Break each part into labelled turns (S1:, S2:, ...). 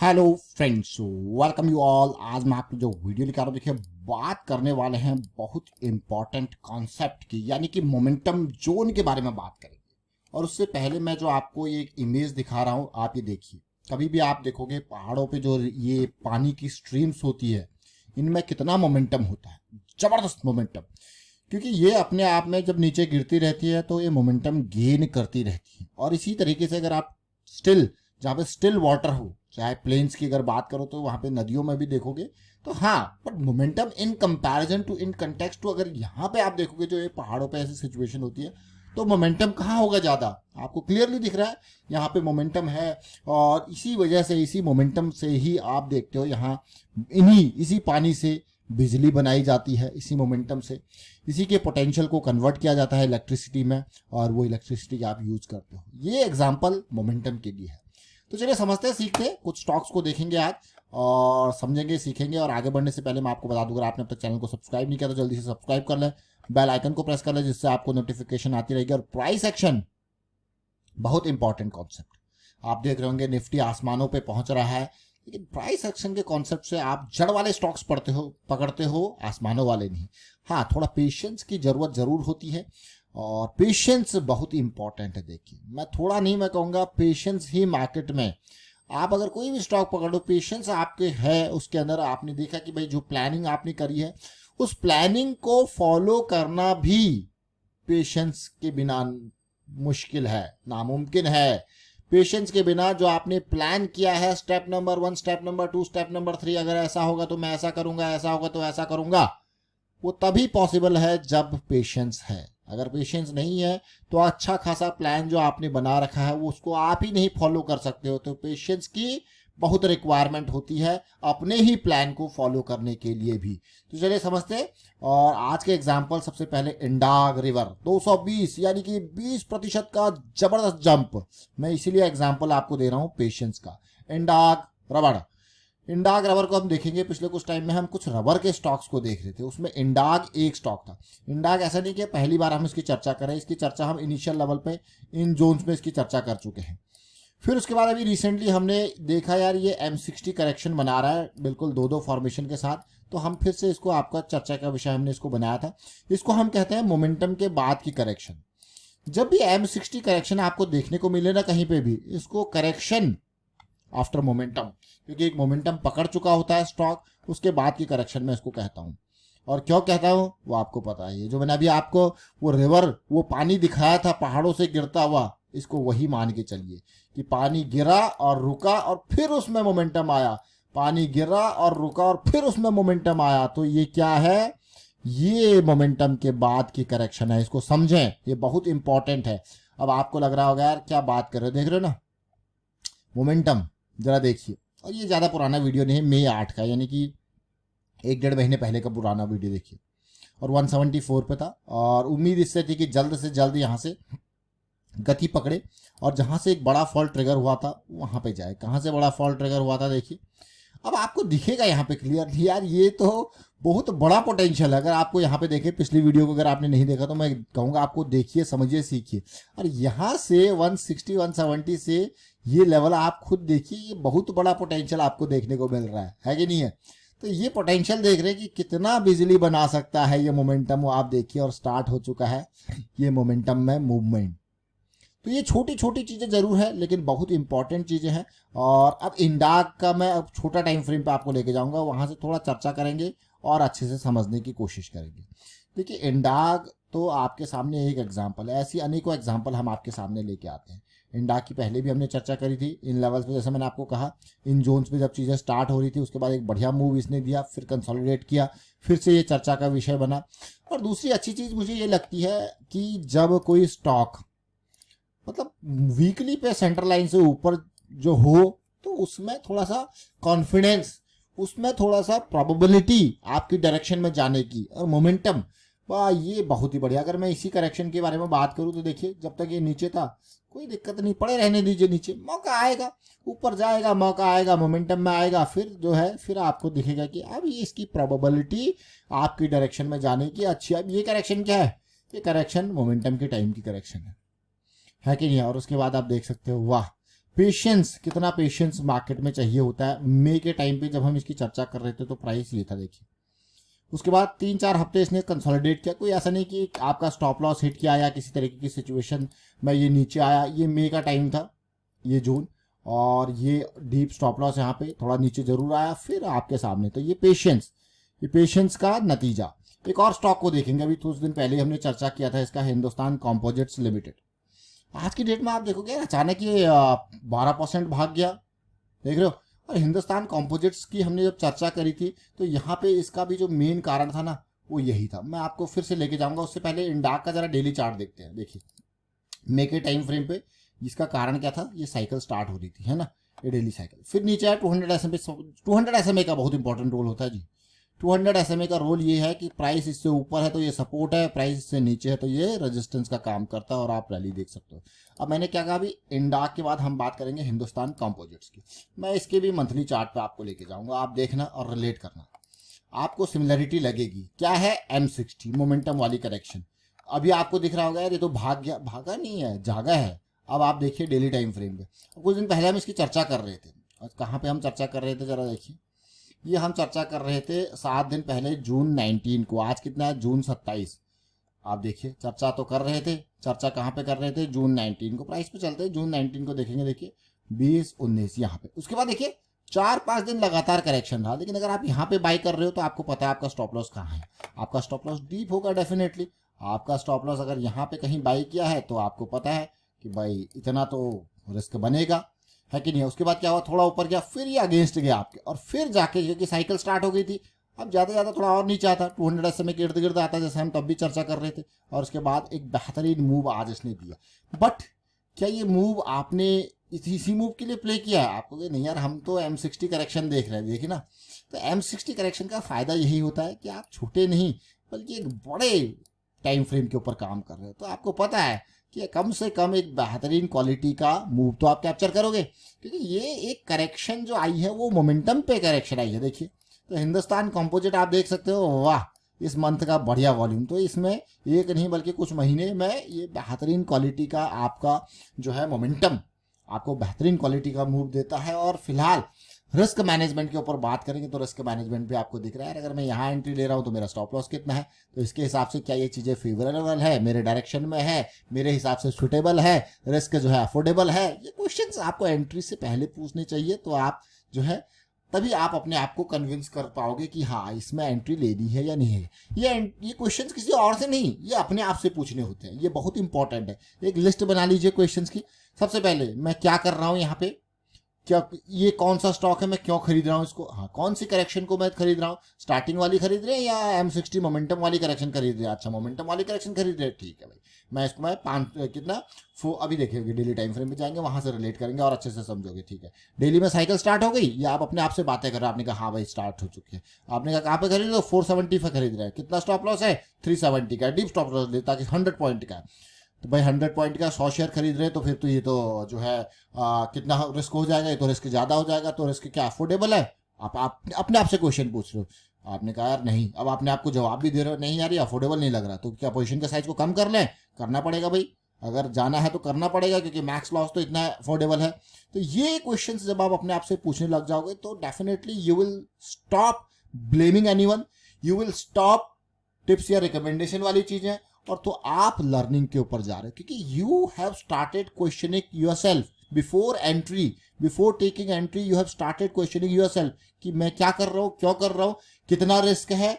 S1: Hello friends, welcome you all. आज मैं आपको जो वीडियो लेकर आ रहा हूँ, देखिए बात करने वाले हैं बहुत इंपॉर्टेंट कॉन्सेप्ट की, यानी कि मोमेंटम जोन के बारे में बात करेंगे। और उससे पहले मैं जो आपको ये इमेज दिखा रहा हूँ, आप ये देखिए। कभी भी आप देखोगे पहाड़ों पे जो ये पानी की स्ट्रीम्स होती है, इनमें कितना मोमेंटम होता है, जबरदस्त मोमेंटम। क्योंकि ये अपने आप में जब नीचे गिरती रहती है तो ये मोमेंटम गेन करती रहती है। और इसी तरीके से अगर आप स्टिल, जहाँ पे स्टिल वाटर हो, चाहे प्लेन्स की अगर बात करो तो वहाँ पे नदियों में भी देखोगे तो हाँ, but momentum in comparison to, in context to, अगर यहाँ पे आप देखोगे जो ये पहाड़ों पे ऐसी सिचुएशन होती है तो मोमेंटम कहाँ होगा ज़्यादा। आपको क्लियरली दिख रहा है यहाँ पे मोमेंटम है। और इसी वजह से, इसी मोमेंटम से ही आप देखते हो यहाँ इसी पानी से बिजली बनाई जाती है, इसी मोमेंटम से। इसी के पोटेंशियल को कन्वर्ट किया जाता है इलेक्ट्रिसिटी में, और वो इलेक्ट्रिसिटी आप यूज करते हो। ये एग्जांपल मोमेंटम के लिए है। तो चलिए समझते हैं, सीखते हैं, कुछ स्टॉक्स को देखेंगे आज और समझेंगे, सीखेंगे। और आगे बढ़ने से पहले मैं आपको बता दूं, अगर आपने अब तक चैनल को सब्सक्राइब नहीं किया तो जल्दी से सब्सक्राइब कर लें, बेल आइकन को प्रेस कर लें, जिससे आपको नोटिफिकेशन आती रहेगी। और प्राइस एक्शन बहुत इंपॉर्टेंट कॉन्सेप्ट। आप देख रहे होंगे निफ्टी आसमानों पे पहुंच रहा है, लेकिन प्राइस एक्शन के कॉन्सेप्ट से आप जड़ वाले स्टॉक्स पकड़ते हो, आसमानों वाले नहीं। हाँ, थोड़ा पेशेंस की जरूरत जरूर होती है, और पेशेंस बहुत इंपॉर्टेंट है। देखिए, मैं थोड़ा नहीं, मैं कहूँगा पेशेंस ही मार्केट में। आप अगर कोई भी स्टॉक पकड़ो, पेशेंस आपके है उसके अंदर। आपने देखा कि भाई जो प्लानिंग आपने करी है, उस प्लानिंग को फॉलो करना भी पेशेंस के बिना मुश्किल है, नामुमकिन है। पेशेंस के बिना जो आपने प्लान किया है, step number 1, step number 2, step number 3, अगर ऐसा होगा तो मैं ऐसा करूंगा, ऐसा होगा तो ऐसा करूंगा, वो तभी पॉसिबल है जब पेशेंस है। अगर पेशेंस नहीं है तो अच्छा खासा प्लान जो आपने बना रखा है वो उसको आप ही नहीं फॉलो कर सकते हो। तो पेशेंस की बहुत रिक्वायरमेंट होती है अपने ही प्लान को फॉलो करने के लिए भी। तो चलिए समझते हैं। और आज के एग्जांपल, सबसे पहले इंडाग रिवर 220, यानी कि 20% का जबरदस्त जंप। मैं इसीलिए एग्जांपल आपको दे रहा हूं पेशेंस का। इंडाग रबर को हम देखेंगे। पिछले कुछ टाइम में हम कुछ रबर के स्टॉक्स को देख रहे थे, उसमें इंडाग एक स्टॉक था। इंडाग ऐसा नहीं कि पहली बार हम इसकी चर्चा करें, इसकी चर्चा हम इनिशियल लेवल पे इन जोन्स में इसकी चर्चा कर चुके हैं। फिर उसके बाद अभी रिसेंटली हमने देखा यार ये M60 करेक्शन बना रहा है, बिल्कुल दो फॉर्मेशन के साथ। तो हम फिर से इसको, आपका चर्चा का विषय हमने इसको बनाया था। इसको हम कहते हैं मोमेंटम के बाद की करेक्शन। जब भी M60 करेक्शन आपको देखने को मिले ना कहीं पे भी, इसको करेक्शन आफ्टर मोमेंटम, क्योंकि एक मोमेंटम पकड़ चुका होता है स्टॉक, उसके बाद की करेक्शन में इसको कहता हूँ। और क्यों कहता हूँ वो आपको पता है। ये जो मैंने अभी आपको वो रिवर, वो पानी दिखाया था पहाड़ों से गिरता हुआ, इसको वही मान के चलिए कि पानी गिरा और रुका और फिर उसमें मोमेंटम आया। पानी गिरा और रुका और फिर उसमें मोमेंटम आया। तो ये क्या है? ये मोमेंटम के बाद की करेक्शन है। इसको समझें, ये बहुत इंपॉर्टेंट है। अब आपको लग रहा होगा यार क्या बात कर रहे हो, देख रहे हो ना मोमेंटम, जरा देखिए। और ये ज़्यादा पुराना वीडियो नहीं है, मई 8 का, यानी कि 1-1.5 महीने पहले का पुराना वीडियो देखिए। और 174 पे था, और उम्मीद इससे थी कि जल्द से जल्द यहाँ से गति पकड़े और जहाँ से एक बड़ा फॉल ट्रिगर हुआ था वहाँ पे जाए। कहाँ से बड़ा फॉल ट्रिगर हुआ था देखिए। अब आपको दिखेगा यहाँ पे क्लियर यार, ये तो बहुत बड़ा पोटेंशियल है। अगर आपको यहाँ पे देखे, पिछली वीडियो को अगर आपने नहीं देखा तो मैं कहूँगा आपको देखिए, समझिए, सीखिए। और यहाँ से 160 170 से ये लेवल आप खुद देखिए, ये बहुत बड़ा पोटेंशियल आपको देखने को मिल रहा है कि नहीं है? तो ये पोटेंशियल देख रहे हैं कि कितना बिजली बना सकता है ये मोमेंटम, वो आप देखिए। और स्टार्ट हो चुका है ये मोमेंटम में मूवमेंट। तो ये छोटी छोटी चीज़ें जरूर है, लेकिन बहुत इंपॉर्टेंट चीज़ें हैं। और अब इंडाग का मैं अब छोटा टाइम फ्रेम पे आपको लेके जाऊंगा, वहाँ से थोड़ा चर्चा करेंगे और अच्छे से समझने की कोशिश करेंगे। देखिए, इंडाग तो आपके सामने एक एग्जाम्पल है, ऐसी अनेकों एग्जाम्पल हम आपके सामने लेके आते हैं। इंडाग की पहले भी हमने चर्चा करी थी इन लेवल्स पे, जैसे मैंने आपको कहा इन जोन्स पे जब चीज़ें स्टार्ट हो रही थी, उसके बाद एक बढ़िया मूव इसने दिया, फिर कंसोलिडेट किया, फिर से ये चर्चा का विषय बना। और दूसरी अच्छी चीज़ मुझे ये लगती है कि जब कोई स्टॉक मतलब वीकली पे सेंटर लाइन से ऊपर जो हो, तो उसमें थोड़ा सा कॉन्फिडेंस, उसमें थोड़ा सा प्रोबेबिलिटी आपकी डायरेक्शन में जाने की, और मोमेंटम, वाह ये बहुत ही बढ़िया। अगर मैं इसी करेक्शन के बारे में बात करूं तो देखिए, जब तक ये नीचे था कोई दिक्कत नहीं, पड़े रहने दीजिए नीचे, मौका आएगा, ऊपर जाएगा, मौका आएगा, मोमेंटम में आएगा, फिर जो है फिर आपको दिखेगा कि अब ये इसकी प्रोबेबिलिटी आपकी डायरेक्शन में जाने की अच्छी। अब ये करेक्शन क्या है? ये करेक्शन मोमेंटम के टाइम की करेक्शन है कि नहीं? और उसके बाद आप देख सकते हो, वाह पेशेंस, कितना पेशेंस मार्केट में चाहिए होता है। मई के टाइम पे जब हम इसकी चर्चा कर रहे थे तो प्राइस ये था, देखिए। उसके बाद 3-4 हफ्ते इसने कंसोलिडेट किया। कोई ऐसा नहीं कि आपका स्टॉप लॉस हिट किया या किसी तरीके की सिचुएशन में ये नीचे आया। ये मई का टाइम था, ये जून, और ये डीप स्टॉप लॉस यहाँ पे थोड़ा नीचे जरूर आया, फिर आपके सामने। तो ये पेशेंस का नतीजा। एक और स्टॉक को देखेंगे, अभी कुछ दिन पहले हमने चर्चा किया था इसका, हिंदुस्तान कॉम्पोजिट्स लिमिटेड। आज की डेट में आप देखोगे अचानक ये 12% भाग गया, देख रहे हो। और हिंदुस्तान कॉम्पोजिट्स की हमने जब चर्चा करी थी तो यहाँ पे इसका भी जो मेन कारण था ना, वो यही था। मैं आपको फिर से लेके जाऊंगा, उससे पहले इंडाक का जरा डेली चार्ट देखते हैं। देखिए मई के टाइम फ्रेम पे इसका कारण क्या था, ये साइकिल स्टार्ट हो रही थी, है ना, ये डेली साइकिल। फिर नीचे आया 200 SMA। 200 SMA का बहुत इंपॉर्टेंट रोल होता है जी। 200 SMA का रोल ये है कि प्राइस इससे ऊपर है तो ये सपोर्ट है, प्राइस इससे नीचे है तो ये रेजिस्टेंस का काम करता है, और आप रैली देख सकते हो। अब मैंने क्या कहा, अभी इंडाक के बाद हम बात करेंगे हिंदुस्तान कॉम्पोजिट्स की। मैं इसके भी मंथली चार्ट पे आपको लेके जाऊंगा, आप देखना और रिलेट करना, आपको सिमिलरिटी लगेगी। क्या है, M60 मोमेंटम वाली करेक्शन। अभी आपको दिख रहा होगा यार ये तो भाग गया, भागा नहीं है, जागा है। अब आप देखिए डेली टाइम फ्रेम पे, कुछ दिन पहले हम इसकी चर्चा कर रहे थे, और कहाँ पे हम चर्चा कर रहे थे जरा देखिए। ये हम चर्चा कर रहे थे 7 दिन पहले, जून 19 को। आज कितना है, जून 27। आप देखिए चर्चा तो कर रहे थे, चर्चा कहाँ पे कर रहे थे, जून 19 को। प्राइस पे चलते हैं, जून 19 को देखेंगे, देखिए 20-19 यहाँ पे। उसके बाद देखिए 4-5 दिन लगातार करेक्शन रहा, लेकिन अगर आप यहाँ पे बाई कर रहे हो तो आपको पता है आपका स्टॉप लॉस कहाँ है। आपका स्टॉप लॉस डीप होगा डेफिनेटली। आपका स्टॉप लॉस अगर यहाँ पे कहीं बाई किया है तो आपको पता है कि भाई इतना तो रिस्क बनेगा, है कि नहीं। उसके बाद क्या हुआ, थोड़ा ऊपर गया, फिर ये अगेंस्ट गया आपके, और फिर जाके क्योंकि साइकिल स्टार्ट हो गई थी, अब ज़्यादा ज़्यादा थोड़ा और नीचे आता, 200 SMA के इर्द गिर्द आता, जैसे हम तब भी चर्चा कर रहे थे। और उसके बाद एक बेहतरीन मूव आज इसने दिया। बट क्या ये मूव आपने इसी मूव के लिए प्ले किया है? आपको नहीं यार, हम तो M60 करेक्शन देख रहे हैं, देखिए ना। तो M60 करेक्शन का फायदा यही होता है कि आप छोटे नहीं बल्कि एक बड़े टाइम फ्रेम के ऊपर काम कर रहे हो, तो आपको पता है कि कम से कम एक बेहतरीन क्वालिटी का मूव तो आप कैप्चर करोगे। क्योंकि ये एक करेक्शन जो आई है वो मोमेंटम पे करेक्शन आई है, देखिए। तो हिंदुस्तान कॉम्पोजिट आप देख सकते हो, वाह, इस मंथ का बढ़िया वॉल्यूम। तो इसमें एक नहीं बल्कि कुछ महीने में ये बेहतरीन क्वालिटी का आपका जो है मोमेंटम आपको बेहतरीन क्वालिटी का मूव देता है। और फिलहाल रिस्क मैनेजमेंट के ऊपर बात करेंगे तो रिस्क मैनेजमेंट भी आपको दिख रहा है। अगर मैं यहाँ एंट्री ले रहा हूँ तो मेरा स्टॉप लॉस कितना है, तो इसके हिसाब से क्या ये चीज़ें फेवरेबल है, मेरे डायरेक्शन में है, मेरे हिसाब से सुटेबल है, रिस्क जो है अफोर्डेबल है। ये क्वेश्चंस आपको एंट्री से पहले पूछने चाहिए, तो आप जो है तभी आप अपने आप को कन्विंस कर पाओगे कि हाँ इसमें एंट्री लेनी है या नहीं है। ये क्वेश्चंस किसी और से नहीं, ये अपने आप से पूछने होते हैं। ये बहुत इंपॉर्टेंट है। एक लिस्ट बना लीजिए क्वेश्चंस की। सबसे पहले मैं क्या कर रहा हूँ यहाँ पे, क्या ये कौन सा स्टॉक है, मैं क्यों खरीद रहा हूँ इसको, हाँ कौन सी करेक्शन को मैं खरीद रहा हूँ, स्टार्टिंग वाली खरीद रहे हैं या M60 मोमेंटम वाली करेक्शन खरीद रहे हैं। अच्छा मोमेंटम वाली करेक्शन खरीद रहे हैं, ठीक है भाई। मैं इसको मैं 5 कितना अभी देखिए डेली टाइम फ्रेम पे जाएंगे, वहां से रिलेट करेंगे और अच्छे से समझोगे, ठीक है। डेली में साइकिल स्टार्ट हो गई या आप अपने आप से बातें कर रहे हो, आपने कहा हाँ भाई स्टार्ट हो चुकी है, आपने कहा कहाँ पे खरीद रहे हो, 470 पे खरीद रहे हैं, कितना स्टॉप लॉस है 370 का, डीप स्टॉप लॉस लेता कि 100 पॉइंट का है। तो भाई 100 पॉइंट का 100 शेयर खरीद रहे हैं, तो फिर तो ये तो जो है कितना रिस्क हो जाएगा, ये तो रिस्क ज़्यादा हो जाएगा। तो रिस्क क्या अफोर्डेबल है? आप अपने आप से क्वेश्चन पूछ रहे हो। आपने कहा यार नहीं, अब आपने आपको जवाब भी दे रहे हो, नहीं यार ये अफोर्डेबल नहीं लग रहा, तो क्या पोजीशन का साइज को कम कर लें? करना पड़ेगा भाई, अगर जाना है तो करना पड़ेगा, क्योंकि मैक्स लॉस तो इतना अफोर्डेबल है। तो ये क्वेश्चंस जब आप अपने आप से पूछने लग जाओगे तो definitely you will stop blaming anyone, you will stop tips या रिकमेंडेशन वाली चीजें, और तो आप लर्निंग के ऊपर जा रहे हो, क्योंकि you have started questioning yourself before entry, before taking entry you have started questioning yourself कि मैं क्या कर रहा हूँ, क्यों कर रहा हूँ, कितना रिस्क है,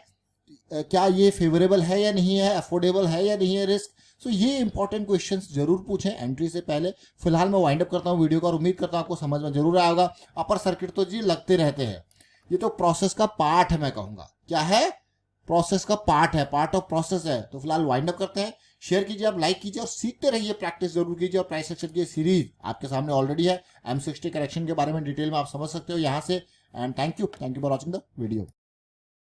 S1: क्या ये फेवरेबल है या नहीं है, अफोर्डेबल है या नहीं है रिस्क। सो ये इंपॉर्टेंट क्वेश्चंस जरूर पूछें एंट्री से पहले। फिलहाल मैं वाइंड अप करता हूँ वीडियो का और उम्मीद करता हूँ आपको समझ में जरूर आया होगा। अपर सर्किट तो जी लगते रहते हैं, ये तो प्रोसेस का पार्ट है, मैं कहूँगा क्या है, प्रोसेस का पार्ट है, पार्ट ऑफ प्रोसेस है। तो फिलहाल वाइंड अप करते हैं, शेयर कीजिए, आप लाइक कीजिए और सीखते रहिए, प्रैक्टिस जरूर कीजिए। और प्राइस एक्शन की सीरीज आपके सामने ऑलरेडी है, M60 करेक्शन के बारे में डिटेल में आप समझ सकते हो यहाँ से। And thank you for watching the video.